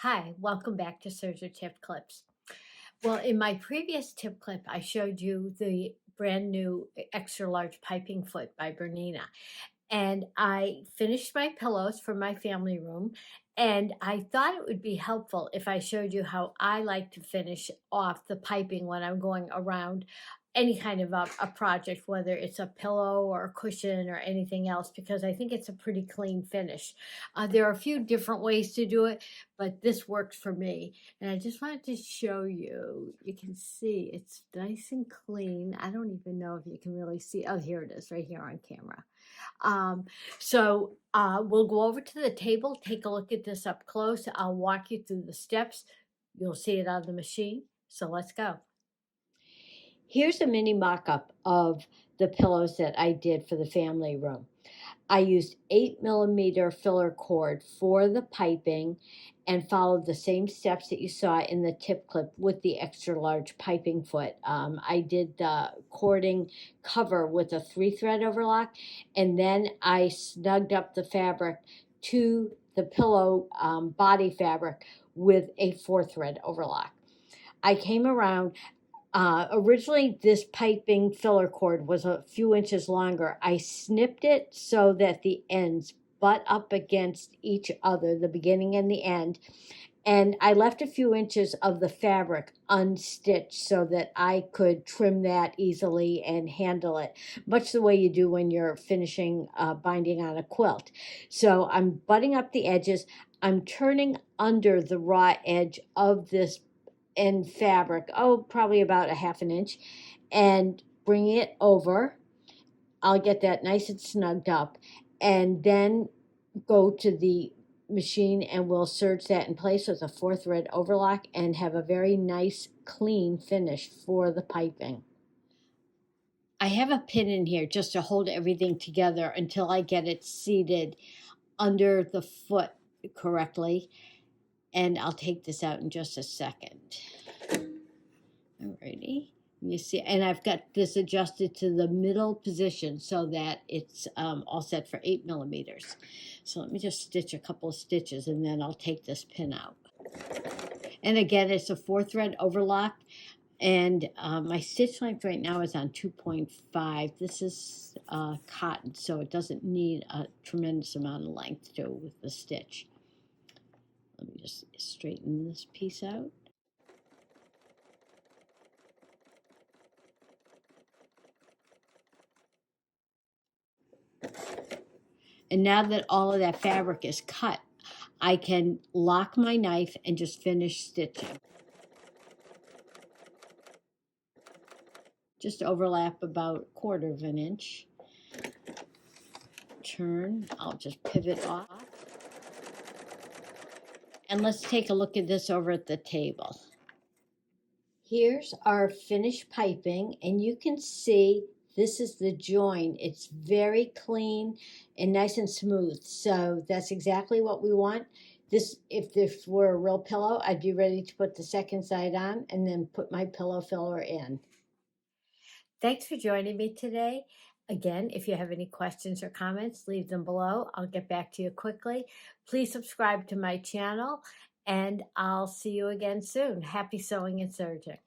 Hi, welcome back to Serger Tip Clips. Well, in my previous tip clip, I showed you the brand new extra large piping foot by Bernina. And I finished my pillows for my family room. And I thought it would be helpful if I showed you how I like to finish off the piping when I'm going around any kind of a project, whether it's a pillow or a cushion or anything else, because I think it's a pretty clean finish. There are a few different ways to do it, but this works for me. And I just wanted to show you. You can see it's nice and clean. I don't even know if you can really see. Oh, here it is, right here on camera. We'll go over to the table, take a look at this up close. I'll walk you through the steps. You'll see it on the machine. So let's go. Here's a mini mock-up of the pillows that I did for the family room. I used 8mm filler cord for the piping and followed the same steps that you saw in the tip clip with the extra large piping foot. I did the cording cover with a 3-thread overlock, and then I snugged up the fabric to the pillow body fabric with a 4-thread overlock. I came around. Originally, this piping filler cord was a few inches longer. I snipped it so that the ends butt up against each other, the beginning and the end. And I left a few inches of the fabric unstitched so that I could trim that easily and handle it, much the way you do when you're finishing binding on a quilt. So I'm butting up the edges. I'm turning under the raw edge of this end fabric, probably about a 1/2 inch, and bring it over. I'll get that nice and snugged up, and then go to the machine and we'll serge that in place with a 4-thread overlock and have a very nice clean finish for the piping. I have a pin in here just to hold everything together until I get it seated under the foot correctly. And I'll take this out in just a second. Alrighty, you see, and I've got this adjusted to the middle position so that it's all set for 8mm. So let me just stitch a couple of stitches and then I'll take this pin out. And again, it's a 4-thread overlock, and my stitch length right now is on 2.5. This is cotton, so it doesn't need a tremendous amount of length to with the stitch. Let me just straighten this piece out. And now that all of that fabric is cut, I can lock my knife and just finish stitching. Just overlap about 1/4 inch. Turn, I'll just pivot off. And let's take a look at this over at the table. Here's our finished piping, and you can see this is the join. It's very clean and nice and smooth. So that's exactly what we want. If this were a real pillow, I'd be ready to put the second side on and then put my pillow filler in. Thanks for joining me today. Again, if you have any questions or comments, leave them below. I'll get back to you quickly. Please subscribe to my channel, and I'll see you again soon. Happy sewing and serging.